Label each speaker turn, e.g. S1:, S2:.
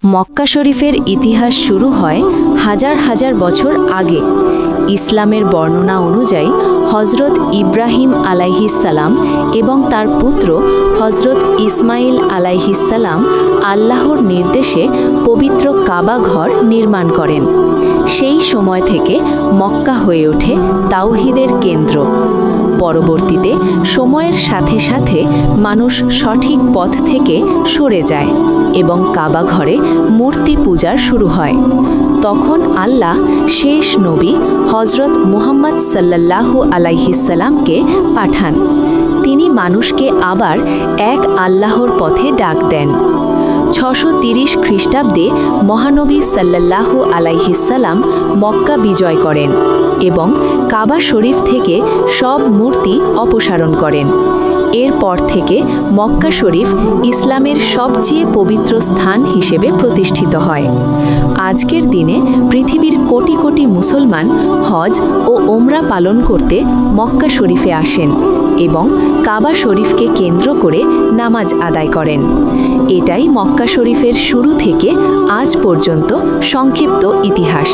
S1: মক্কা শরীফের ইতিহাস শুরু হয় হাজার হাজার বছর আগে। ইসলামের বর্ণনা অনুযায়ী হজরত ইব্রাহিম আলাইহিসসালাম এবং তার পুত্র হজরত ইসমাইল আলাইহিসসালাম আল্লাহর নির্দেশে পবিত্র কাবা ঘর নির্মাণ করেন। সেই সময় থেকে মক্কা হয়ে ওঠে তাওহীদের কেন্দ্র। পরবর্তীতে সময়ের সাথে সাথে মানুষ সঠিক পথ থেকে সরে যায় এবং কাবা ঘরে মূর্তি পূজার শুরু হয়। তখন আল্লাহ শেষ নবী হজরত মুহাম্মদ সাল্লাল্লাহু আলাইহিসসালামকে পাঠান। তিনি মানুষকে আবার এক আল্লাহর পথে ডাক দেন। 630 খ্রিস্টাব্দে মহানবী সাল্লাল্লাহু আলাইহিসসালাম মক্কা বিজয় করেন এবং কাবা শরীফ থেকে সব মূর্তি অপসারণ করেন। এরপর থেকে মক্কা শরীফ ইসলামের সবচেয়ে পবিত্র স্থান হিসেবে প্রতিষ্ঠিত হয়। আজকের দিনে পৃথিবীর কোটি কোটি মুসলমান হজ ও ওমরা পালন করতে মক্কা শরীফে আসেন এবং কাবা শরীফকে কেন্দ্র করে নামাজ আদায় করেন। এটাই মক্কা শরীফের শুরু থেকে আজ পর্যন্ত সংক্ষিপ্ত ইতিহাস।